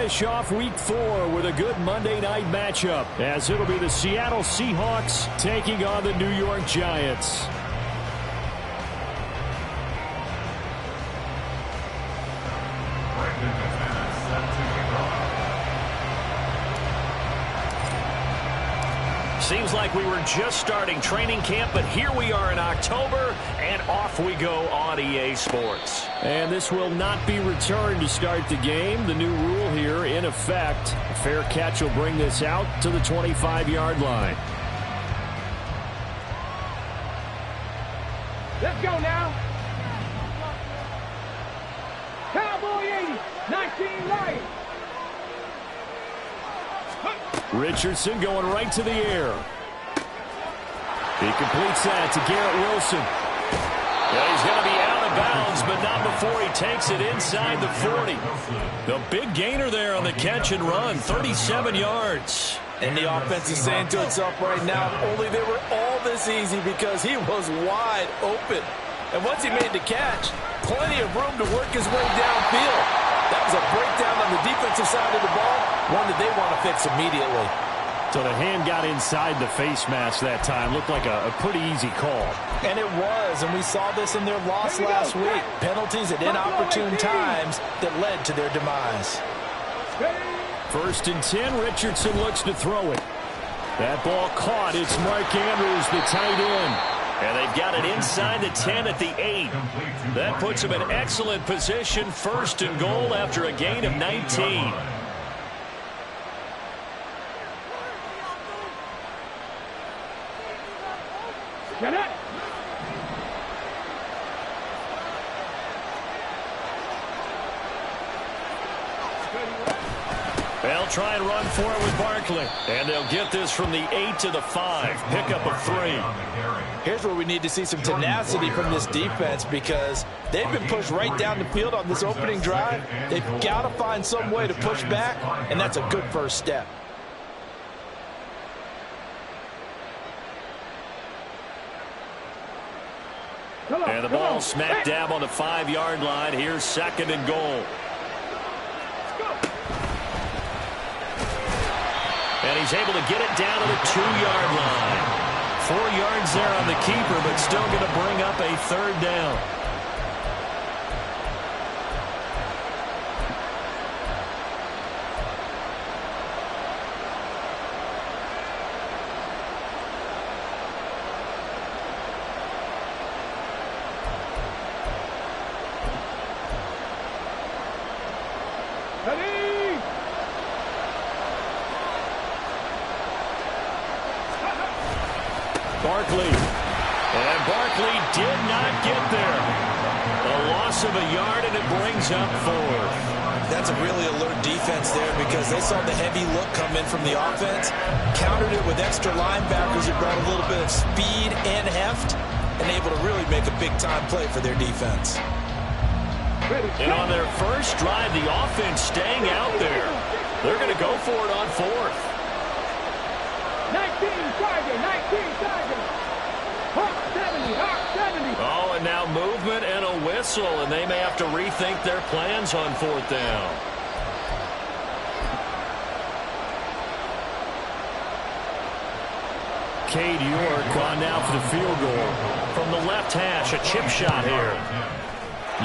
finish off Week 4 with a good Monday night matchup, as it'll be the Seattle Seahawks taking on the New York Giants. Seems like we were just starting training camp, but here we are in October, and off we go on EA Sports. And this will not be returned to start the game. The new rule here in effect. A fair catch will bring this out to the 25-yard line. Let's go now. Cowboy 80, 19 Lions. Richardson going right to the air. He completes that to Garrett Wilson. Well, he's going to be out of bounds, but not before he takes it inside the 40. The big gainer there on the catch and run, 37 yards. And the offense is saying to itself right now, only they were all this easy because he was wide open. And once he made the catch, plenty of room to work his way downfield. That was a breakdown on the defensive side of the ball, one that they want to fix immediately. So the hand got inside the face mask that time. Looked like a pretty easy call. And it was, and we saw this in their loss last week. Penalties at inopportune times that led to their demise. 1st and 10, Richardson looks to throw it. That ball caught. It's Mark Andrews, the tight end. And they've got it inside the 10 at the 8. That puts them in excellent position, 1st and goal after a gain of 19. Get it. They'll try and run for it with Barkley. And they'll get this from the 8 to the 5. Pickup of 3. Here's where we need to see some tenacity from this defense because they've been pushed right down the field on this opening drive. They've got to find some way to push back, and that's a good first step. And the ball smack dab on the 5-yard line. Here's 2nd and goal. And he's able to get it down to the 2-yard line. 4 yards there on the keeper, but still going to bring up a 3rd down. Barkley. And Barkley did not get there. A loss of a yard, and it brings up 4th. That's a really alert defense there because they saw the heavy look come in from the offense, countered it with extra linebackers who brought a little bit of speed and heft, and able to really make a big-time play for their defense. And on their first drive, the offense staying out there. They're going to go for it on 4th. 19 Tiger. Hawk 70. Oh, and now movement and a whistle, and they may have to rethink their plans on 4th down. Cade York on now for the field goal. From the left hash, a chip shot here.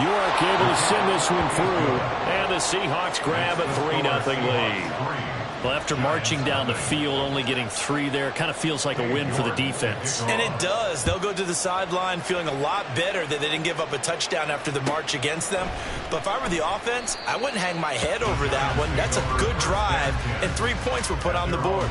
York able to send this one through. And the Seahawks grab a 3-0 lead. Well, after marching down the field, only getting 3 there, kind of feels like a win for the defense. And it does. They'll go to the sideline feeling a lot better that they didn't give up a touchdown after the march against them. But if I were the offense, I wouldn't hang my head over that one. That's a good drive, and 3 points were put on the board.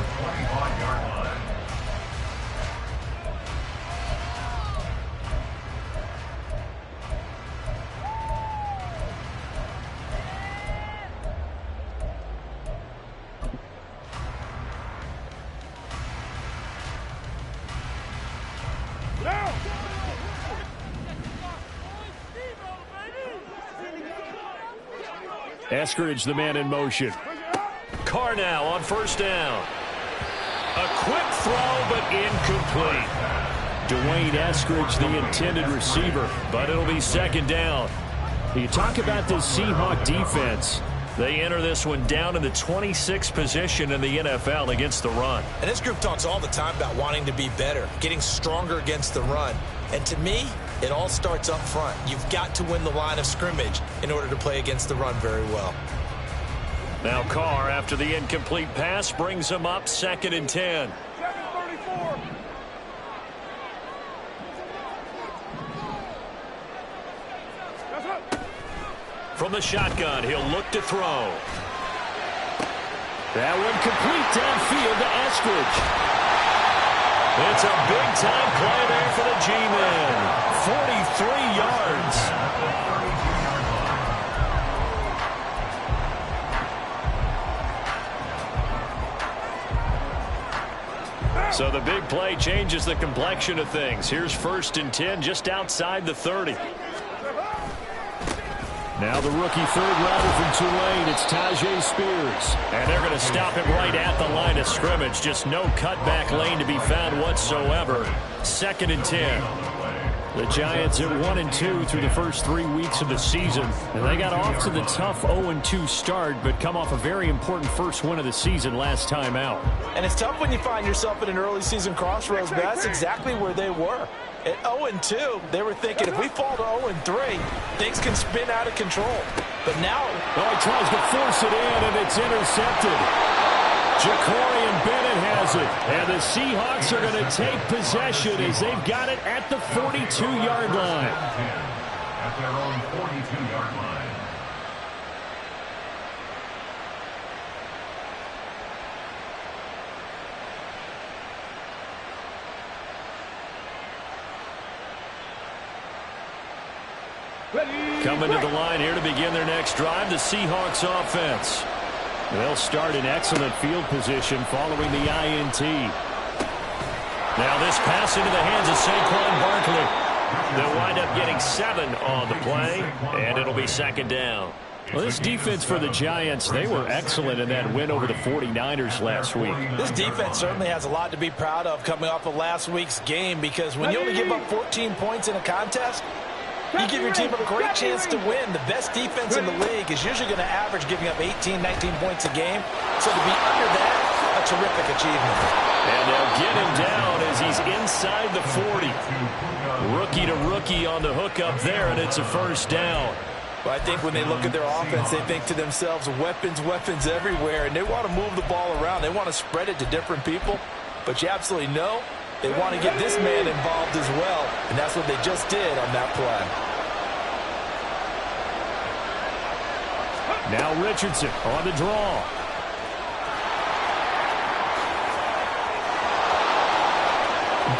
Eskridge, the man in motion. Carr now on 1st down. A quick throw, but incomplete. Dwayne Eskridge, the intended receiver, but it'll be 2nd down. You talk about this Seahawk defense. They enter this one down in the 26th position in the NFL against the run. And this group talks all the time about wanting to be better, getting stronger against the run. And to me, it all starts up front. You've got to win the line of scrimmage in order to play against the run very well. Now Carr, after the incomplete pass, brings him up 2nd and 10. 734. From the shotgun, he'll look to throw. That one complete downfield to Eskridge. It's a big-time play there for the G-Men. 43 yards. So the big play changes the complexion of things. Here's 1st and 10 just outside the 30. Now the rookie third rounder from Tulane, it's Tyjae Spears. And they're going to stop him right at the line of scrimmage. Just no cutback lane to be found whatsoever. 2nd and 10. The Giants at 1-2 through the first 3 weeks of the season. And they got off to the tough 0-2 start, but come off a very important first win of the season last time out. And it's tough when you find yourself at an early season crossroads, but that's exactly where they were. At 0-2, they were thinking if we fall to 0-3, things can spin out of control. But now... Oh, he tries to force it in, and it's intercepted. Jacorian Bennett has it. And the Seahawks are going to take possession as they've got it at the 42-yard line. At their own 42-yard line. Coming to the line here to begin their next drive, the Seahawks offense. They'll start in excellent field position following the INT. Now this pass into the hands of Saquon Barkley. They'll wind up getting 7 on the play, and it'll be 2nd down. Well, this defense for the Giants, they were excellent in that win over the 49ers last week. This defense certainly has a lot to be proud of coming off of last week's game, because when you only give up 14 points in a contest, you give your team a great chance to win. The best defense in the league is usually going to average giving up 18, 19 points a game. So to be under that, a terrific achievement. And they'll get him down as he's inside the 40. Rookie to rookie on the hook up there, and it's a 1st down. Well, I think when they look at their offense, they think to themselves, weapons, weapons everywhere, and they want to move the ball around. They want to spread it to different people. But you absolutely know they want to get this man involved as well, and that's what they just did on that play. Now Richardson on the draw.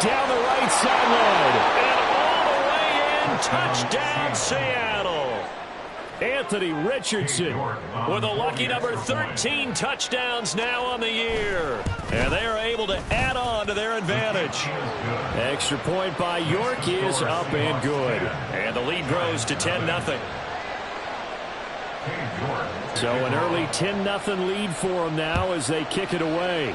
Down the right sideline. And all the way in, touchdown Seattle. Anthony Richardson with a lucky number 13 touchdowns now on the year. And they are able to add on to their advantage. Extra point by York is up and good. And the lead grows to 10-0. So an early 10-0 lead for them now as they kick it away.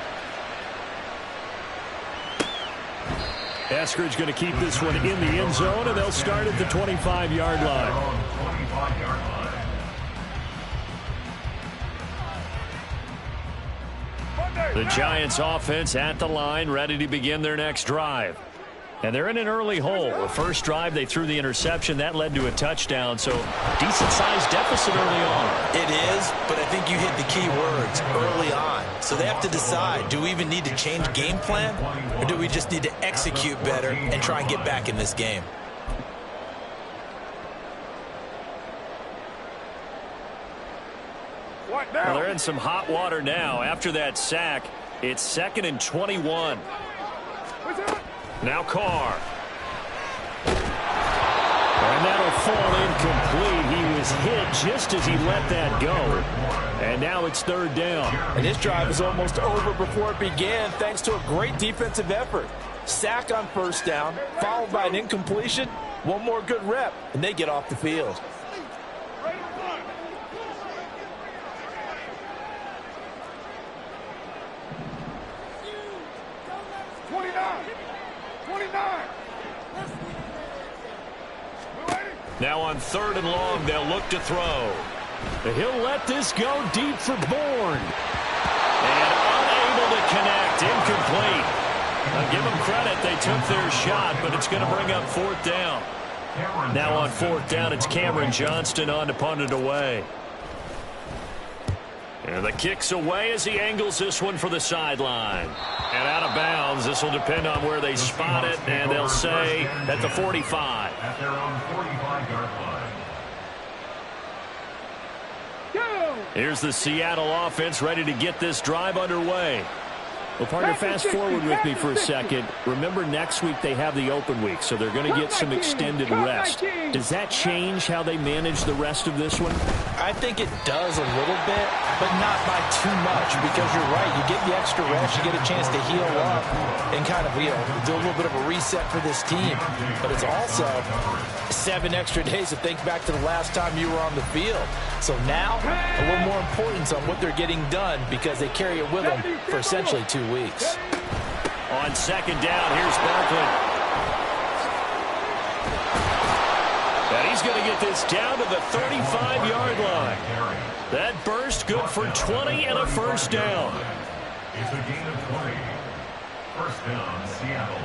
Eskridge going to keep this one in the end zone, and they'll start at the 25-yard line. The Giants offense at the line, ready to begin their next drive. And they're in an early hole. The first drive, they threw the interception. That led to a touchdown, so decent-sized deficit early on. It is, but I think you hit the key words, early on. So they have to decide, do we even need to change game plan, or do we just need to execute better and try and get back in this game? Well, they're in some hot water now. After that sack, it's 2nd and 21. Now Carr. And that'll fall incomplete. He was hit just as he let that go. And now it's 3rd down. And this drive is almost over before it began thanks to a great defensive effort. Sack on 1st down, followed by an incompletion. One more good rep, and they get off the field. Now on 3rd and long, they'll look to throw. He'll let this go deep for Bourne. And unable to connect. Incomplete. I'll give them credit. They took their shot, but it's going to bring up fourth down. Now on fourth down, it's Cameron Johnston on to punt it away. And the kick's away as he angles this one for the sideline. And out of bounds. This will depend on where they spot it, and they'll say at the 45. At their own 45-yard line. Here's the Seattle offense ready to get this drive underway. Well, partner, fast forward with me for a second. Remember, next week they have the open week, so they're going to get some extended rest. Does that change how they manage the rest of this one? I think it does a little bit, but not by too much, because you're right. You get the extra rest, you get a chance to heal up and kind of, do a little bit of a reset for this team. But it's also 7 extra days to think back to the last time you were on the field. So now, a little more importance on what they're getting done, because they carry it with them for essentially 2 weeks. On second down, here's Barkley. And he's going to get this down to the 35-yard line. That burst good for 20 and a first down. It's a gain of 20. First down, Seattle.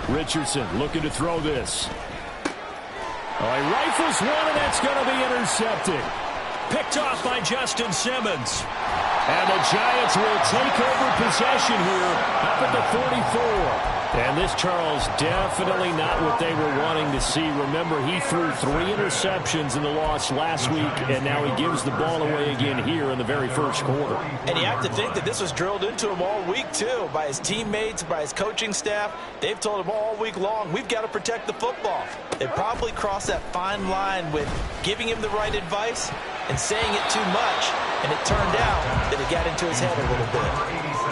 Richardson looking to throw this. He rifles one, and that's going to be intercepted. Picked off by Justin Simmons. And the Giants will take over possession here up at the 44. And this, Charles, definitely not what they were wanting to see. Remember, he threw 3 interceptions in the loss last week, and now he gives the ball away again here in the very first quarter. And you have to think that this was drilled into him all week, too, by his teammates, by his coaching staff. They've told him all week long, we've got to protect the football. They probably crossed that fine line with giving him the right advice and saying it too much, and it turned out that it got into his head a little bit.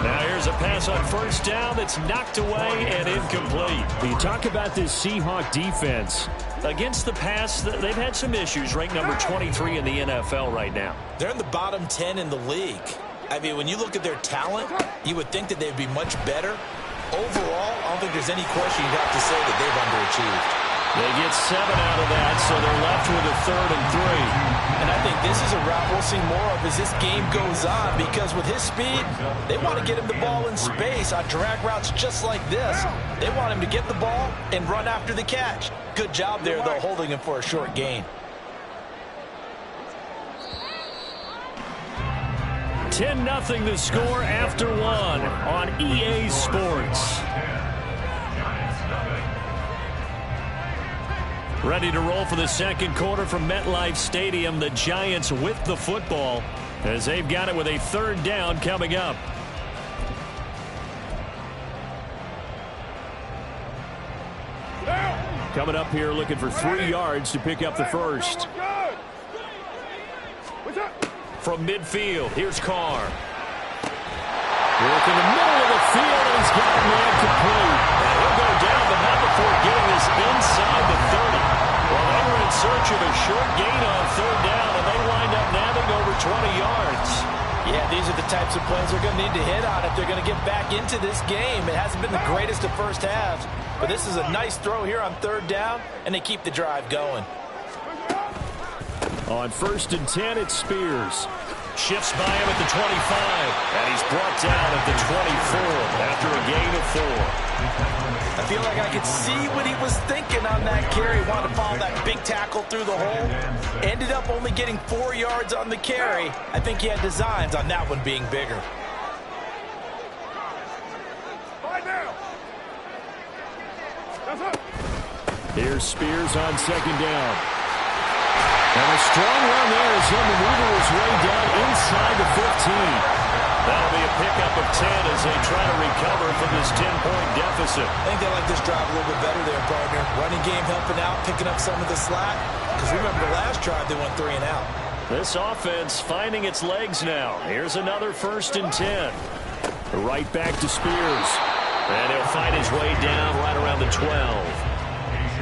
Now here's a pass on first down that's knocked away and incomplete. You talk about this Seahawk defense. Against the pass, they've had some issues. Ranked number 23 in the NFL right now. They're in the bottom 10 in the league. I mean, when you look at their talent, you would think that they'd be much better. Overall, I don't think there's any question you'd have to say that they've underachieved. They get 7 out of that, so they're left with a 3rd and 3. And I think this is a route we'll see more of as this game goes on, because with his speed, they want to get him the ball in space on drag routes just like this. They want him to get the ball and run after the catch. Good job there, though, holding him for a short gain. 10-0 the score after 1 on EA Sports. Ready to roll for the second quarter from MetLife Stadium. The Giants with the football as they've got it with a 3rd down coming up. Coming up here looking for 3 yards to pick up the first. From midfield, here's Carr. Work in the middle of the field, and he's got a man complete. And he'll go down, but not before getting this inside the 30. Well, they were in search of a short gain on 3rd down, and they wind up nabbing over 20 yards. Yeah, these are the types of plays they're going to need to hit on if they're going to get back into this game. It hasn't been the greatest of first halves, but this is a nice throw here on 3rd down, and they keep the drive going. On 1st and 10, it's Spears. Shifts by him at the 25, and he's brought down at the 24 after a gain of 4. I feel like I could see what he was thinking on that carry. Wanted to follow that big tackle through the hole. Ended up only getting 4 yards on the carry. I think he had designs on that one being bigger. Here's Spears on 2nd down. And a strong run there as he'll maneuver his way down inside the 15. That'll be a pickup of 10 as they try to recover from this 10-point deficit. I think they like this drive a little bit better there, partner. Running game helping out, picking up some of the slack. Because remember the last drive, they went 3 and out. This offense finding its legs now. Here's another 1st and 10. Right back to Spears. And he'll find his way down right around the 12.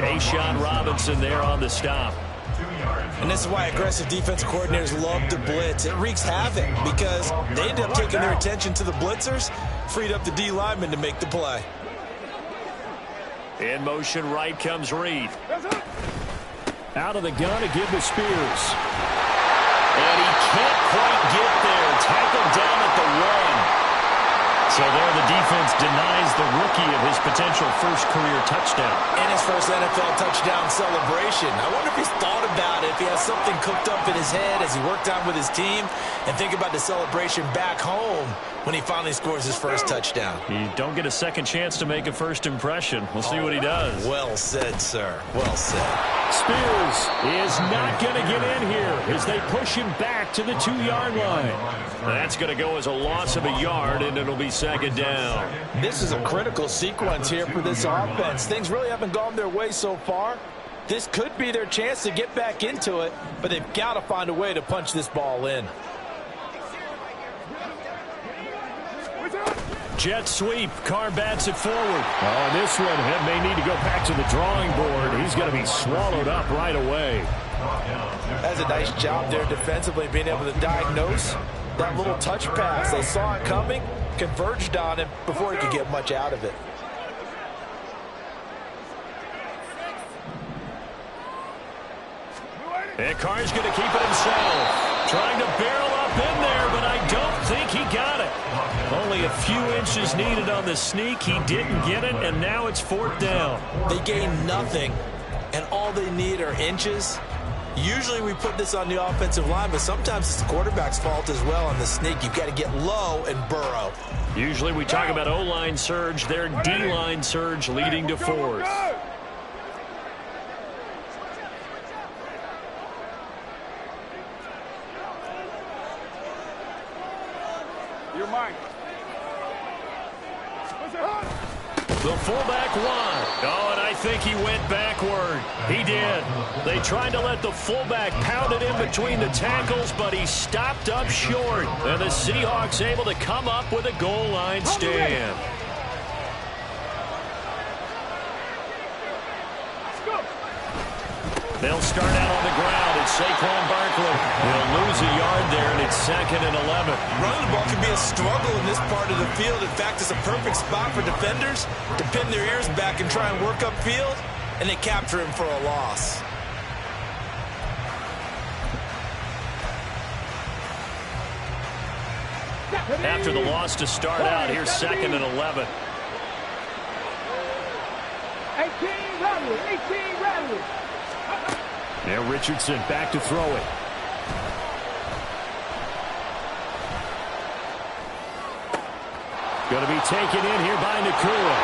A'Shawn Robinson there on the stop. 2 yards. And this is why aggressive defensive coordinators love to blitz. It wreaks havoc because they end up taking their attention to the blitzers, freed up the D lineman to make the play. In motion right comes Reed. Out of the gun to give to Spears. And he can't quite get there. Tackled down at the 1. So there the defense denies the rookie of his potential first career touchdown. And his first NFL touchdown celebration. I wonder if he's thought about it, if he has something cooked up in his head as he worked out with his team, and think about the celebration back home when he finally scores his first touchdown. You don't get a second chance to make a first impression. We'll see what he does. Well said, sir. Well said. Spears is not going to get in here as they push him back to the 2-yard line. That's going to go as a loss of a yard, and it'll be second down. This is a critical sequence here for this offense. Things really haven't gone their way so far. This could be their chance to get back into it, but they've got to find a way to punch this ball in. Jet sweep. Carr bats it forward. Oh, this one may need to go back to the drawing board. He's going to be swallowed up right away. That's a nice job there defensively, being able to diagnose that little touch pass. They saw it coming, converged on him before he could get much out of it. And Carr's going to keep it himself. Trying to barrel up in there, but I don't think he got it. Only a few inches needed on the sneak. He didn't get it, and now it's fourth down. They gain nothing, and all they need are inches. Usually we put this on the offensive line, but sometimes it's the quarterback's fault as well on the sneak. You've got to get low and burrow. Usually we talk about O-line surge, their D-line surge leading to fourth. You're mine. The fullback won. Oh, and I think he went backward. He did. They tried to let the fullback pound it in between the tackles, but he stopped up short. And the Seahawks able to come up with a goal line stand. They'll start out on the ground. It's Saquon Barkley. He'll lose a yard there, and it's 2nd and 11. Running the ball can be a struggle in this part of the field. In fact, it's a perfect spot for defenders to pin their ears back and try and work upfield, and they capture him for a loss. After the loss to start out, here's 2nd and 11. 18 Radley, 18 Radley. Now Richardson back to throw it. Going to be taken in here by Nakua.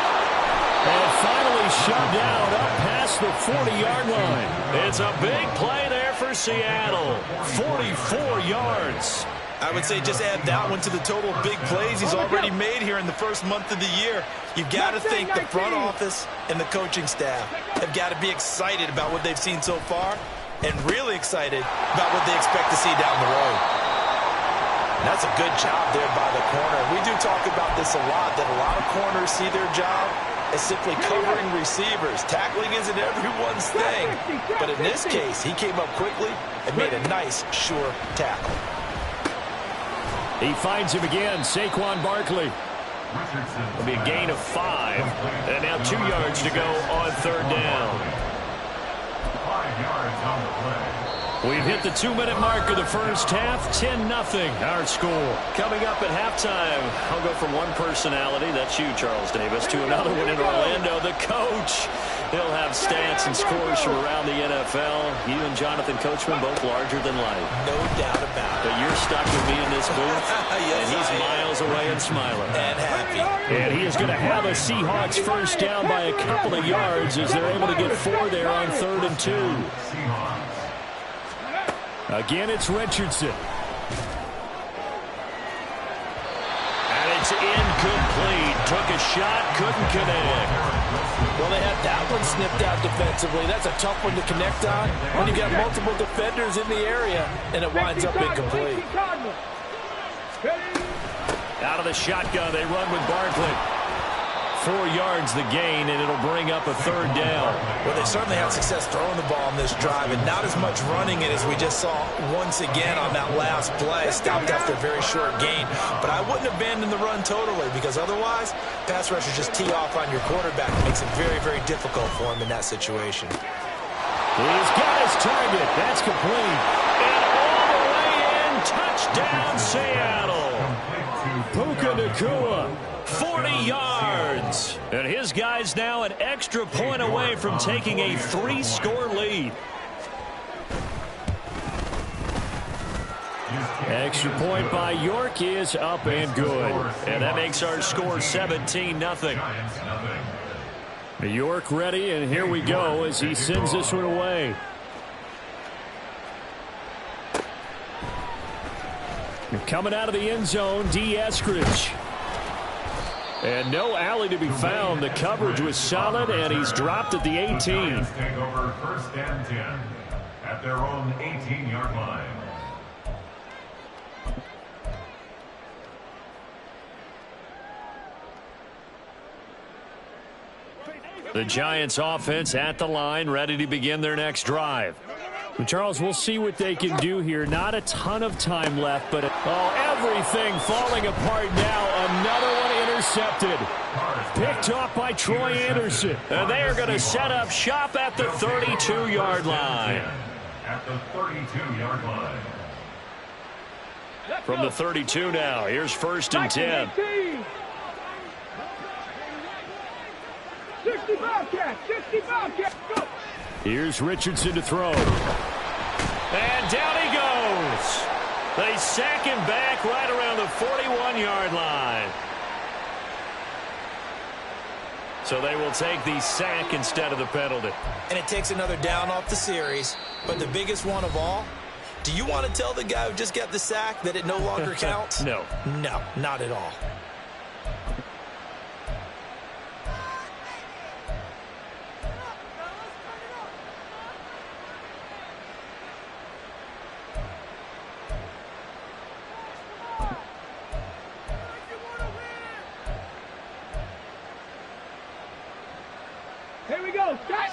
And finally shoved out up past the 40-yard line. It's a big play there for Seattle. 44 yards. I would say just add that one to the total big plays he's already made here in the first month of the year. You've got to think the front office and the coaching staff have got to be excited about what they've seen so far and really excited about what they expect to see down the road. And that's a good job there by the corner. We do talk about this a lot, that a lot of corners see their job as simply covering receivers. Tackling isn't everyone's thing. But in this case, he came up quickly and made a nice, sure tackle. He finds him again, Saquon Barkley. It'll be a gain of 5. And now 2 yards to go on 3rd down. 5 yards on the play. We've hit the 2-minute mark of the first half. 10-0 our score. Coming up at halftime, I'll go from one personality, that's you, Charles Davis, to another one in Orlando, the coach. He'll have stats and scores from around the NFL. You and Jonathan Coachman, both larger than life. No doubt about it. But you're stuck with me in this booth, Yes, and he's I am. miles away and smiling. And happy. And he is going to have a Seahawks first down by a couple of yards as they're able to get 4 there on 3rd and 2. Seahawks. Again, it's Richardson. And it's incomplete. Took a shot, couldn't connect. Well, they had that one snipped out defensively. That's a tough one to connect on when you got multiple defenders in the area, and it winds up incomplete. Out of the shotgun, they run with Barkley. 4 yards the gain, and it'll bring up a 3rd down. Well, they certainly had success throwing the ball on this drive, and not as much running it as we just saw once again on that last play. Stopped after a very short gain. But I wouldn't abandon the run totally, because otherwise, pass rushers just tee off on your quarterback. It makes it very, very difficult for him in that situation. He's got his target. That's complete. And all the way in, touchdown Seattle. Puka Nacua. 40 yards. And his guy's now an extra point away from taking a 3-score lead. Extra point by York is up and good. And that makes our score 17-0. York ready, and here we go as he sends this one away. Coming out of the end zone, D. Eskridge. And no alley to be found. The coverage was solid, and he's dropped at the 18. Take over 1st and 10 at their own 18-yard line. The Giants offense at the line, ready to begin their next drive. Well, Charles, we'll see what they can do here. Not a ton of time left, but everything falling apart now. Another one intercepted. Picked off by Troy Anderson. And they are going to set up shop at the 32-yard line. At the 32-yard line. From the 32 now, here's 1st and 10. 65 catch, 65 catch, go! Here's Richardson to throw. And down he goes. They sack him back right around the 41-yard line. So they will take the sack instead of the penalty. And it takes another down off the series. But the biggest one of all, do you want to tell the guy who just got the sack that it no longer counts? No. No, not at all. Here we go, start!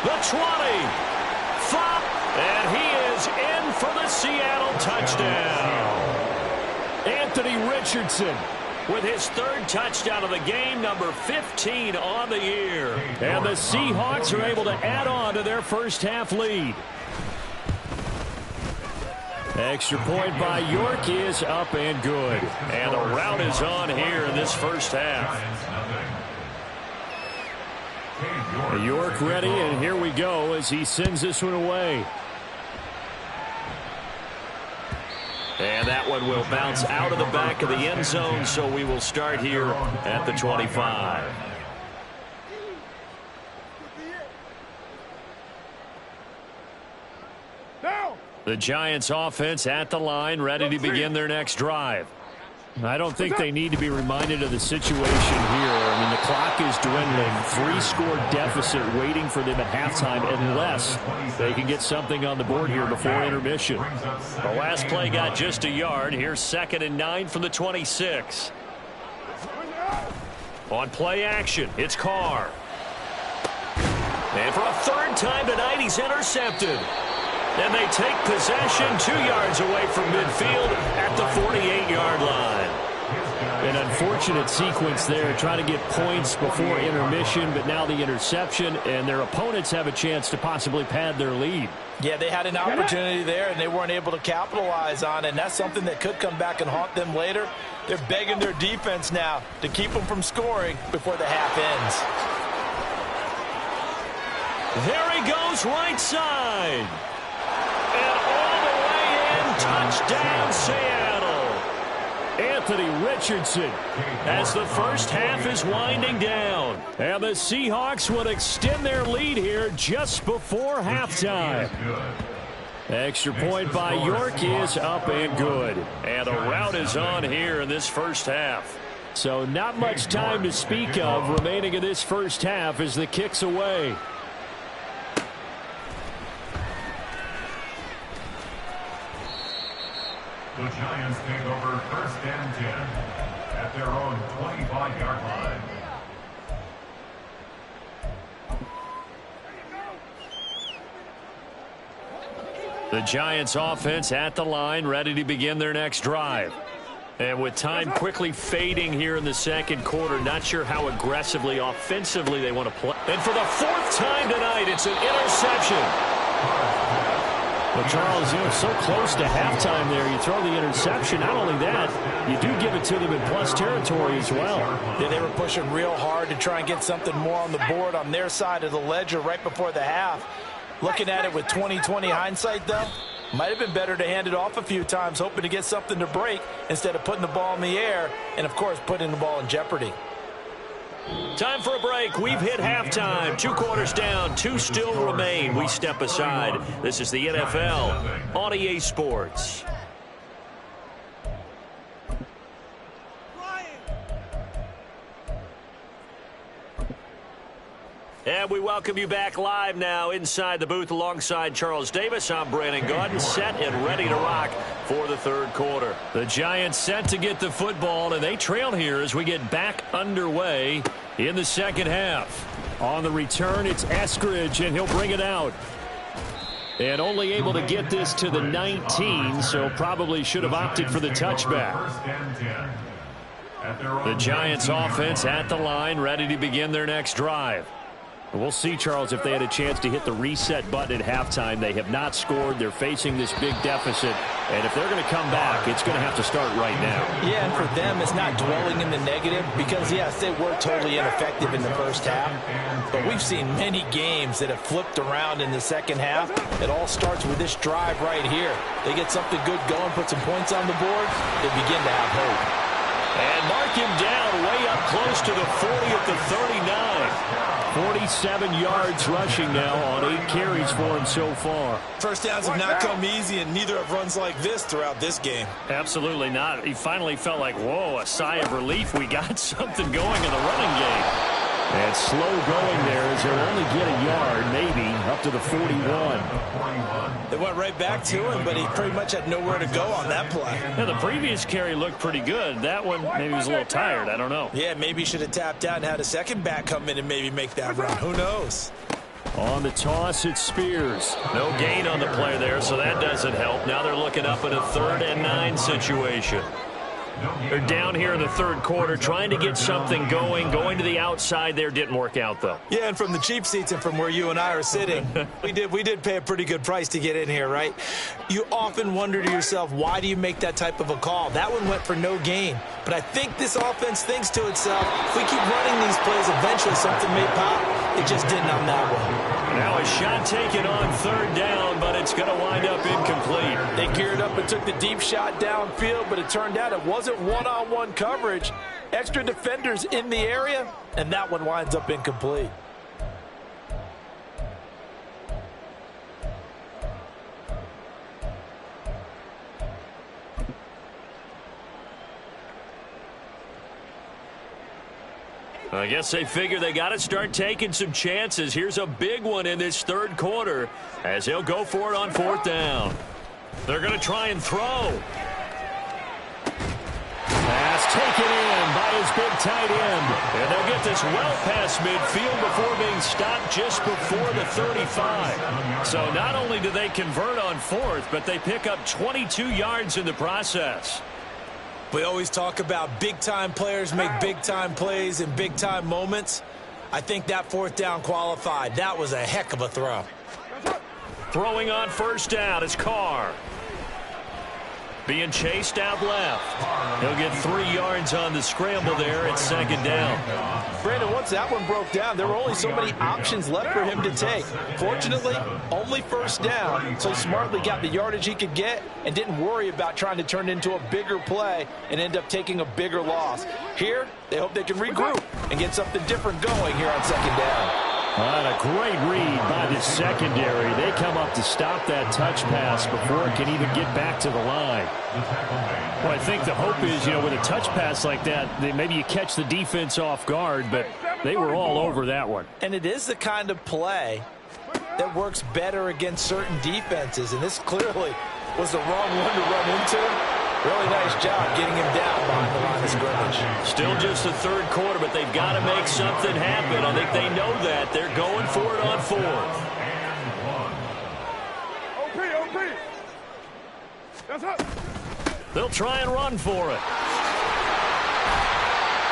The 20. Flop. And he is in for the Seattle touchdown. Anthony Richardson with his 3rd touchdown of the game, number 15 on the year. And the Seahawks are able to add on to their first-half lead. Extra point by York is up and good. And the route is on here in this first half. York ready, and here we go as he sends this one away. And that one will bounce out of the back of the end zone, so we will start here at the 25. The Giants offense at the line, ready to begin their next drive. I don't think they need to be reminded of the situation here. I mean, the clock is dwindling. 3-score deficit waiting for them at halftime unless they can get something on the board here before intermission. The last play got just a yard. Here's 2nd and 9 from the 26. On play action, it's Carr. And for a 3rd time tonight, he's intercepted. And they take possession 2 yards away from midfield at the 48-yard line. An unfortunate sequence there, trying to get points before intermission, but now the interception, and their opponents have a chance to possibly pad their lead. Yeah, they had an opportunity there, and they weren't able to capitalize on it, and that's something that could come back and haunt them later. They're begging their defense now to keep them from scoring before the half ends. There he goes, right side. And all the way in, touchdown Seattle. Anthony Richardson as the first half is winding down. And the Seahawks would extend their lead here just before halftime. Extra point by York is up and good. And the route is on here in this first half. So not much time to speak of remaining in this first half as the kick's away. The Giants take over 1st and 10 at their own 25-yard line. The Giants offense at the line, ready to begin their next drive. And with time quickly fading here in the second quarter, not sure how aggressively, offensively they want to play. And for the 4th time tonight, it's an interception. Well, Charles, so close to halftime there. You throw the interception. Not only that, you do give it to them in plus territory as well. Yeah, they were pushing real hard to try and get something more on the board on their side of the ledger right before the half. Looking at it with 20/20 hindsight, though, might have been better to hand it off a few times, hoping to get something to break instead of putting the ball in the air and, of course, putting the ball in jeopardy. Time for a break. We've hit halftime. 2 quarters down. 2 still remain. We step aside. This is the NFL on EA Sports. And we welcome you back live now inside the booth alongside Charles Davis. I'm Brandon Gaudin, set and ready to rock for the 3rd quarter. The Giants set to get the football, and they trail here as we get back underway in the second half. On the return, it's Eskridge, and he'll bring it out. And only able to get this to the 19, so probably should have opted for the touchback. 1st and 10. The Giants offense at the line, ready to begin their next drive. We'll see, Charles, if they had a chance to hit the reset button at halftime. They have not scored. They're facing this big deficit. And if they're going to come back, it's going to have to start right now. Yeah, and for them, it's not dwelling in the negative because, yes, they were totally ineffective in the first half. But we've seen many games that have flipped around in the second half. It all starts with this drive right here. They get something good going, put some points on the board, they begin to have hope. And mark him down way up close to the 40 at the 39. 47 yards rushing now on 8 carries for him so far. First downs have not come easy, and neither have runs like this throughout this game. Absolutely not. He finally felt like, whoa, a sigh of relief. We got something going in the running game. And slow going there as they'll only get a yard, maybe, up to the 41. They went right back to him, but he pretty much had nowhere to go on that play. Yeah, the previous carry looked pretty good. That one, maybe he was a little tired. I don't know. Yeah, maybe he should have tapped out and had a second back come in and maybe make that run. Who knows? On the toss, it's Spears. No gain on the play there, so that doesn't help. Now they're looking up in a 3rd and 9 situation. They're down here in the 3rd quarter, trying to get something going. Going to the outside there didn't work out, though. Yeah, and from the cheap seats and from where you and I are sitting, we did pay a pretty good price to get in here, right? You often wonder to yourself, why do you make that type of a call? That one went for no gain. But I think this offense thinks to itself, if we keep running these plays, eventually something may pop. It just didn't on that one. Now a shot taken on 3rd down, but it's going to wind up incomplete. They geared up and took the deep shot downfield, but it turned out it wasn't one-on-one coverage. Extra defenders in the area, and that one winds up incomplete. I guess they figure they got to start taking some chances. Here's a big one in this 3rd quarter as they'll go for it on 4th down. They're going to try and throw. Pass taken in by his big tight end. And they'll get this well past midfield before being stopped just before the 35. So not only do they convert on 4th, but they pick up 22 yards in the process. We always talk about big-time players make big-time plays in big-time moments. I think that 4th down qualified. That was a heck of a throw. Throwing on 1st down is Carr. Being chased out left. He'll get 3 yards on the scramble there at 2nd down. Brandon, once that one broke down, there were only so many options left for him to take. Fortunately, only 1st down, so he smartly got the yardage he could get and didn't worry about trying to turn it into a bigger play and end up taking a bigger loss. Here, they hope they can regroup and get something different going here on 2nd down. And a great read by the secondary. They come up to stop that touch pass before it can even get back to the line. Well, I think the hope is, with a touch pass like that, maybe you catch the defense off guard, but they were all over that one. And it is the kind of play that works better against certain defenses, and this clearly was the wrong one to run into. Really nice job getting him down behind the line of scrimmage. Still just the third quarter, but they've got to make something happen. I think they know that. They're going for it on fourth. OP. That's up. They'll try and run for it.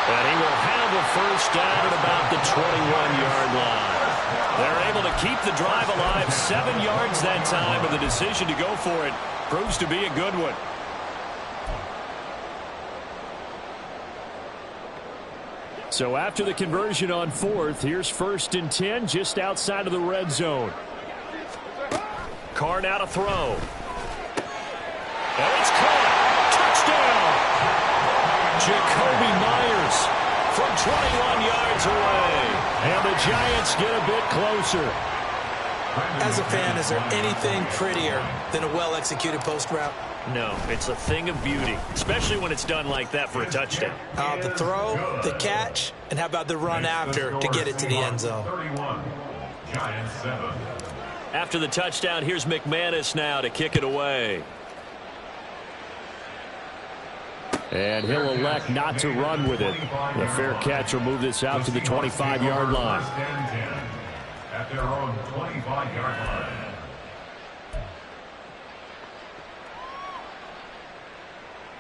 And he will have a first down at about the 21-yard line. They're able to keep the drive alive, 7 yards that time, and the decision to go for it proves to be a good one. So after the conversion on fourth, here's 1st and 10 just outside of the red zone. Carr now to throw. And it's caught. Touchdown. Jakobi Meyers from 21 yards away. And the Giants get a bit closer. As a fan, is there anything prettier than a well-executed post route? No, it's a thing of beauty, especially when it's done like that for a touchdown. The throw, the catch, and how about the run after to get it to the end zone? 31. Giants 7. After the touchdown, here's McManus now to kick it away. And he'll elect not to run with it. The fair catch will move this out to the 25-yard line. 1st and 10 at their own 25-yard line.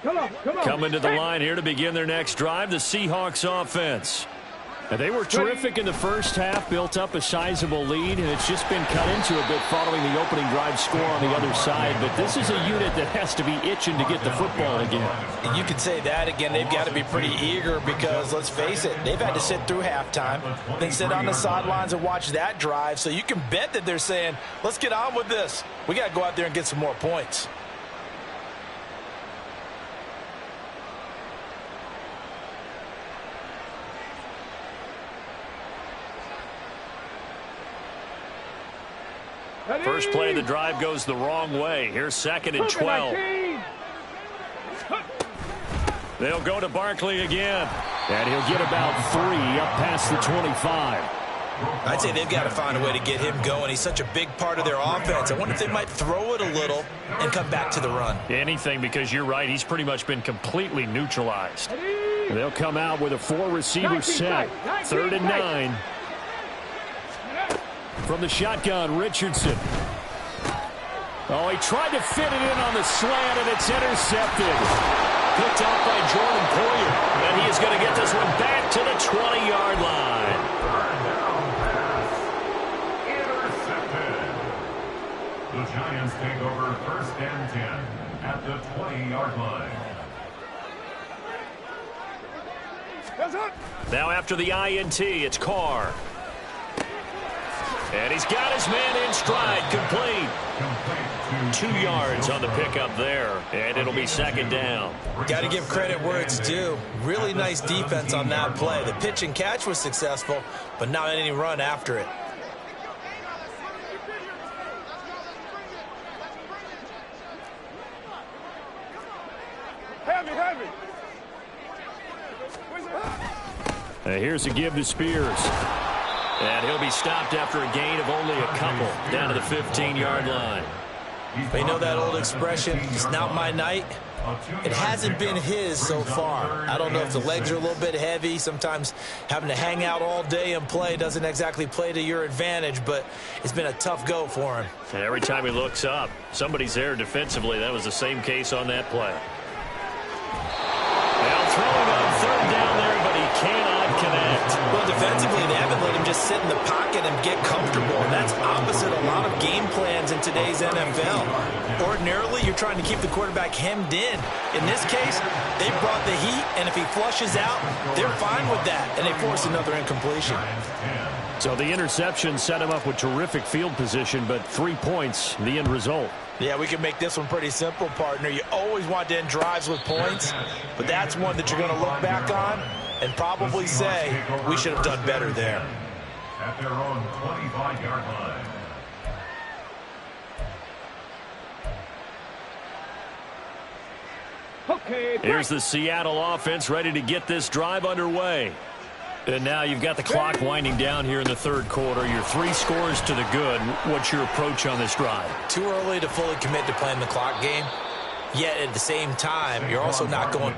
Come on. Coming to the line here to begin their next drive, the Seahawks offense. And they were terrific in the first half, built up a sizable lead, and it's just been cut into a bit following the opening drive score on the other side. But this is a unit that has to be itching to get the football again. You could say that again. They've got to be pretty eager because, let's face it, they've had to sit through halftime, then sit on the sidelines and watch that drive. So you can bet that they're saying, let's get on with this. We got to go out there and get some more points. First play of the drive goes the wrong way. Here's 2nd and 12. They'll go to Barkley again. And he'll get about 3 up past the 25. I'd say they've got to find a way to get him going. He's such a big part of their offense. I wonder if they might throw it a little and come back to the run. Anything, because you're right. He's pretty much been completely neutralized. They'll come out with a 4-receiver set. 3rd and 9. From the shotgun, Richardson. Oh, he tried to fit it in on the slant, and it's intercepted. Picked off by Jordan Poyer. And he is going to get this one back to the 20-yard line. Intercepted. The Giants take over 1st and 10 at the 20-yard line. Now after the INT, it's Carr. And he's got his man in stride, complete. 2 yards on the pickup there, and it'll be 2nd down. Got to give credit where it's due. Really nice defense on that play. The pitch and catch was successful, but not any run after it. Heavy. Here's a give to Spears. And he'll be stopped after a gain of only a couple down to the 15-yard line. But you know that old expression, it's not my night? It hasn't been his so far. I don't know if the legs are a little bit heavy. Sometimes having to hang out all day and play doesn't exactly play to your advantage, but it's been a tough go for him. And every time he looks up, somebody's there defensively. That was the same case on that play. Now throwing on 3rd down there, but he cannot connect. Well, defensively, they haven't let him just sit in the pocket and get comfortable. And that's opposite a lot of game plans in today's NFL. Ordinarily, you're trying to keep the quarterback hemmed in. In this case, they brought the heat, and if he flushes out, they're fine with that, and they force another incompletion. So the interception set him up with terrific field position, but 3 points, the end result. Yeah, we can make this one pretty simple, partner. You always want to end drives with points, but that's one that you're going to look back on and probably say, we should have done better there. At their own 25-yard line. Okay, Here's the Seattle offense ready to get this drive underway. And now you've got the clock winding down here in the 3rd quarter. Your 3 scores to the good. What's your approach on this drive? Too early to fully commit to playing the clock game. Yet at the same time, you're also not going...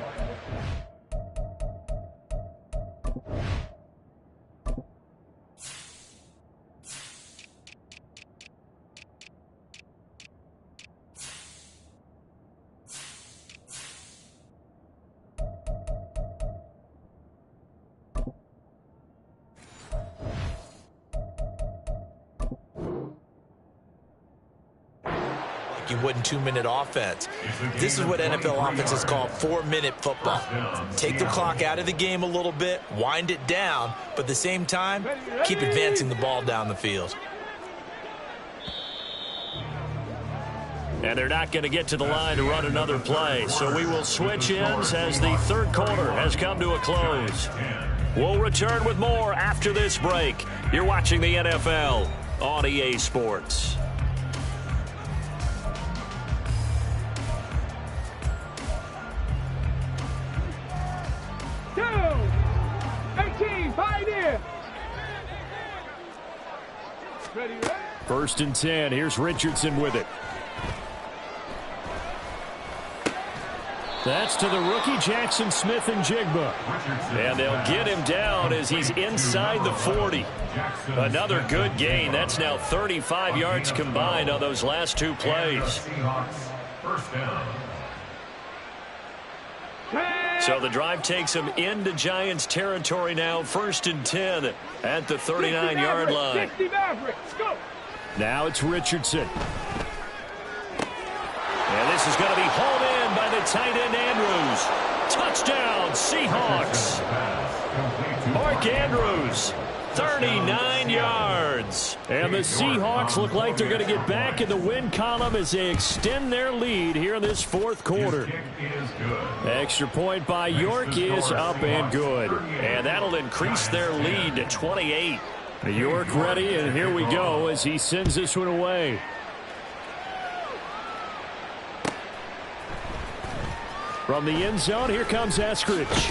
you would in 2-minute offense. This is what NFL offenses call 4-minute football. Take the clock out of the game a little bit, wind it down, but at the same time, keep advancing the ball down the field. And they're not going to get to the line to run another play, so we will switch ends as the third quarter has come to a close. We'll return with more after this break. You're watching the NFL on EA Sports. First and 10. Here's Richardson with it. That's to the rookie, Jackson Smith-Njigba. And they'll get him down as he's inside the 40. Another good gain. That's now 35 yards combined on those last two plays. So the drive takes him into Giants territory now. First and 10 at the 39-yard line. Now it's Richardson. And this is going to be hauled in by the tight end Andrews. Touchdown, Seahawks. Mark Andrews, 39 yards. And the Seahawks look like they're going to get back in the win column as they extend their lead here in this fourth quarter. Extra point by York is up and good. And that'll increase their lead to 28. York ready, and here we go as he sends this one away. From the end zone, here comes Eskridge.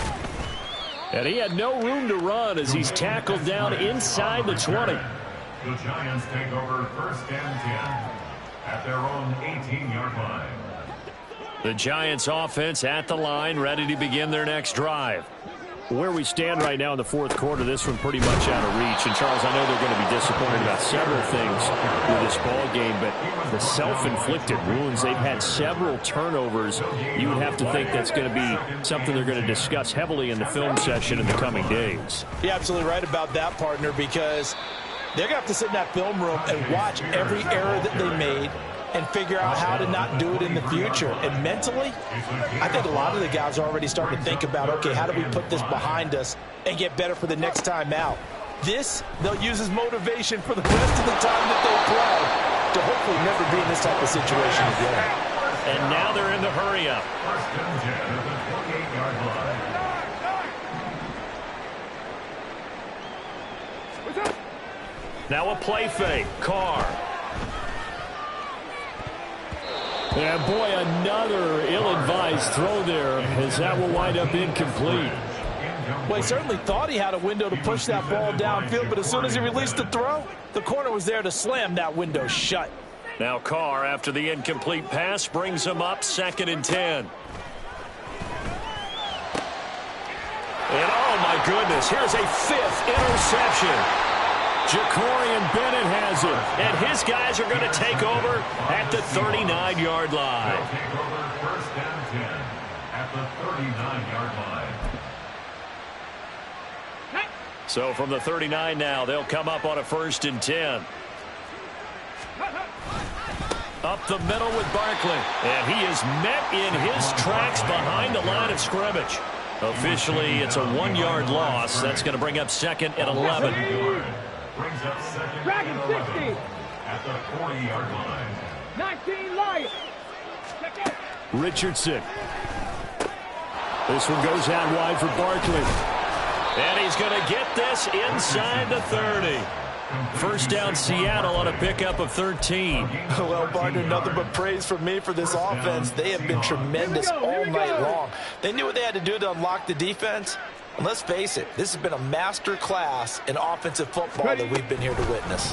And he had no room to run as he's tackled down inside the 20. The Giants take over first and 10 at their own 18-yard line. The Giants offense at the line, ready to begin their next drive. Where we stand right now in the fourth quarter, this one pretty much out of reach. And, Charles, I know they're going to be disappointed about several things with this ball game, but the self-inflicted wounds, they've had several turnovers. You would have to think that's going to be something they're going to discuss heavily in the film session in the coming days. You're absolutely right about that, partner, because they're going to have to sit in that film room and watch every error that they made and figure out how to not do it in the future. And mentally, I think a lot of the guys are already starting to think about, okay, how do we put this behind us and get better for the next time out? This, they'll use as motivation for the rest of the time that they play to hopefully never be in this type of situation again. And now they're in the hurry-up. First and 10 at the 28-yard line. Now a play fake. Carr. And boy, another ill-advised throw there as that will wind up incomplete. Well, he certainly thought he had a window to push that ball downfield, but as soon as he released the throw, the corner was there to slam that window shut. Now Carr, after the incomplete pass, brings him up second and 10. And oh my goodness, here's a fifth interception. Jacorian Bennett has it. And his guys are going to take over at the 39-yard line. They'll take over first and 10 at the 39-yard line. So from the 39 now, they'll come up on a first and 10. Up the middle with Barkley. And he is met in his tracks behind the line of scrimmage. Officially, it's a 1-yard loss. That's going to bring up second and 11. Brings up second Dragon and 60 at the 40-yard line. 19 Lions. Richardson. This one goes out wide for Barkley. And he's going to get this inside the 30. First down Seattle on a pickup of 13. Well, partner, nothing but praise from me for this offense. They have been tremendous all night long. They knew what they had to do to unlock the defense. And let's face it, this has been a master class in offensive football that we've been here to witness.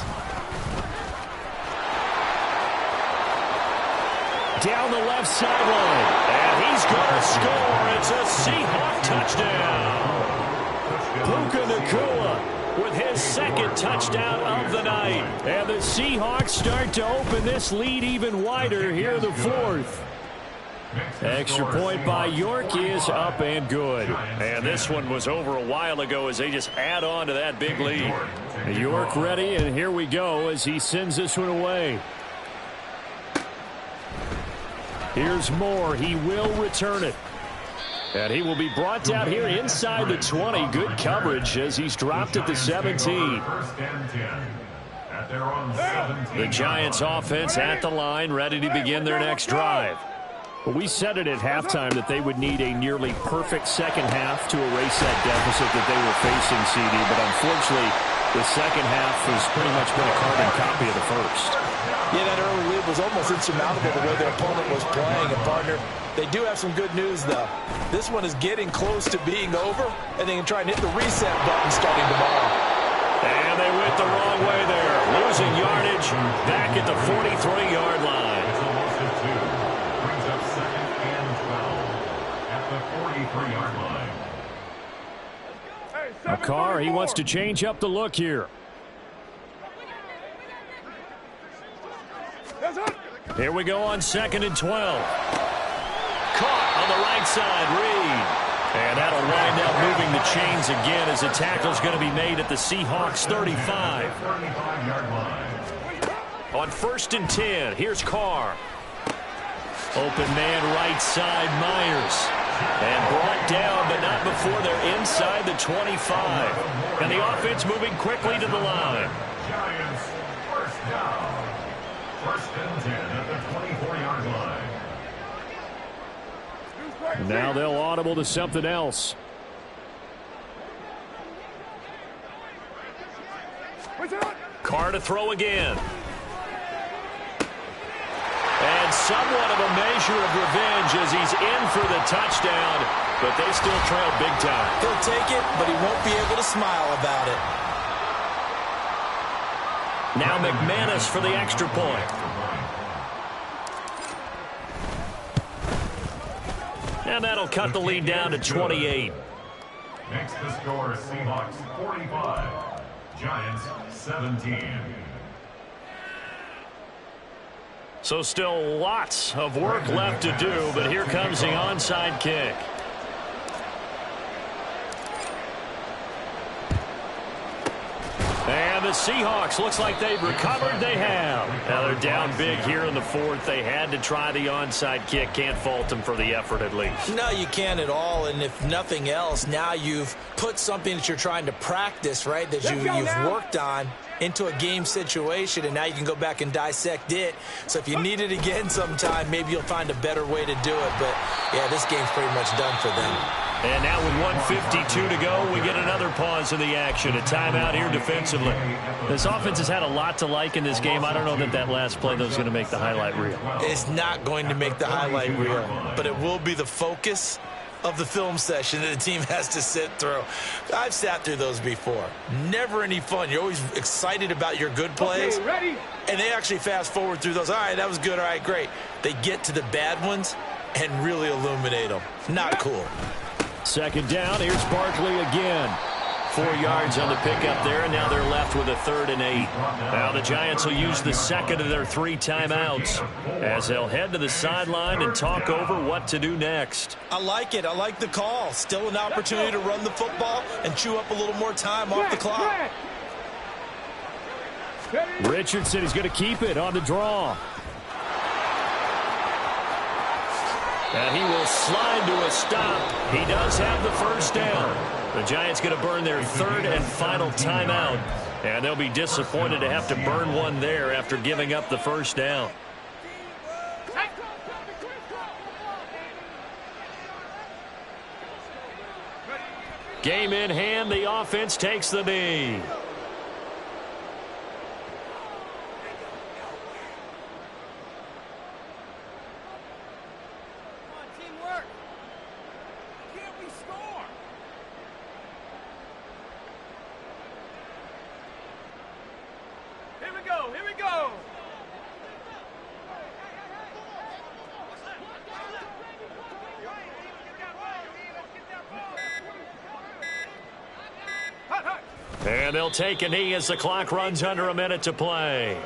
down the left sideline. And he's going to score. It's a Seahawk touchdown. Puka Nacua with his second touchdown of the night. And the Seahawks start to open this lead even wider here in the fourth. Extra point by York is up and good. And this one was over a while ago as they just add on to that big lead. York ready, and here we go as he sends this one away. Here's Moore. He will return it. And he will be brought down here inside the 20. Good coverage as he's dropped at the 17. The Giants offense at the line, ready to begin their next drive. Well, we said it at halftime that they would need a nearly perfect second half to erase that deficit that they were facing, CD. But unfortunately, the second half has pretty much been a carbon copy of the first. Yeah, that early lead was almost insurmountable the way their opponent was playing. And, partner, they do have some good news, though. This one is getting close to being over, and they can try and hit the reset button starting tomorrow. And they went the wrong way there. Losing yardage back at the 43-yard line. It's a loss of 2. Brings up 2nd and 12 at the 43-yard line. Carr, he wants to change up the look here. Here we go on 2nd and 12. Caught on the right side, Reed. And that'll wind up moving the chains again as the tackle's going to be made at the Seahawks 35. 35-yard line. On 1st and 10, here's Carr. Open man right side, Myers. And brought down, but not before they're inside the 25. And the offense moving quickly to the line. Giants first down. 1st and 10 at the 24-yard line. Now they'll audible to something else. Carr to throw again. And somewhat of a measure of revenge as he's in for the touchdown, but they still trail big time. He'll take it, but he won't be able to smile about it. Now McManus for the extra point. And that'll cut the lead down to 28. Makes the score Seahawks 45. Giants 17. So still lots of work left to do, but here comes the onside kick. And the Seahawks, looks like they've recovered. They have. Now they're down big here in the fourth. They had to try the onside kick. Can't fault them for the effort at least. No, you can't at all. And if nothing else, now you've put something that you're trying to practice, right, that you've worked on into a game situation, and now you can go back and dissect it. So if you need it again sometime, maybe you'll find a better way to do it. But, yeah, this game's pretty much done for them. And now with 1:52 to go, we get another pause in the action. A timeout here defensively. This offense has had a lot to like in this game. I don't know that that last play, though, is going to make the highlight reel. It's not going to make the highlight reel, but it will be the focus of the film session that the team has to sit through. I've sat through those before. Never any fun. You're always excited about your good plays. Okay, ready? And they actually fast forward through those. All right, that was good. All right, great. They get to the bad ones and really illuminate them. Not cool. 2nd down. Here's Barkley again. 4 yards on the pickup there, and now they're left with a 3rd and 8. Now the Giants will use the second of their 3 timeouts as they'll head to the sideline and talk over what to do next. I like it. I like the call. Still an opportunity to run the football and chew up a little more time off the clock. Richardson is going to keep it on the draw. And he will slide to a stop. He does have the first down. The Giants going to burn their 3rd and final timeout. And they'll be disappointed to have to burn one there after giving up the first down. Game in hand. The offense takes the knee. And they'll take a knee as the clock runs under a minute to play.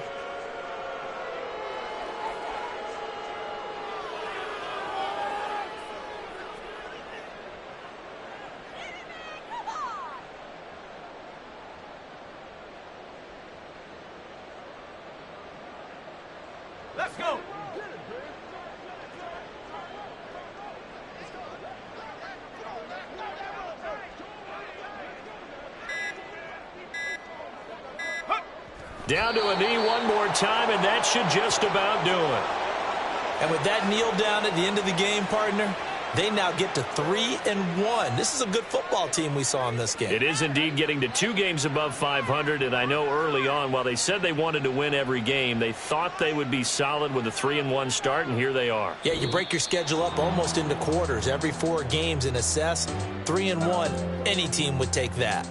Let's go. Down to a knee one more time, and that should just about do it. And with that kneel down at the end of the game, partner, they now get to 3-1. This is a good football team we saw in this game. It is indeed getting to 2 games above 500, and I know early on, while they said they wanted to win every game, they thought they would be solid with a 3-1 start, and here they are. Yeah, you break your schedule up almost into quarters, every 4 games, and assess 3-1. Any team would take that.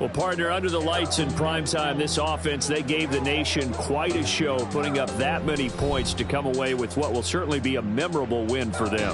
Well, partner, under the lights in primetime, this offense, they gave the nation quite a show, putting up that many points to come away with what will certainly be a memorable win for them.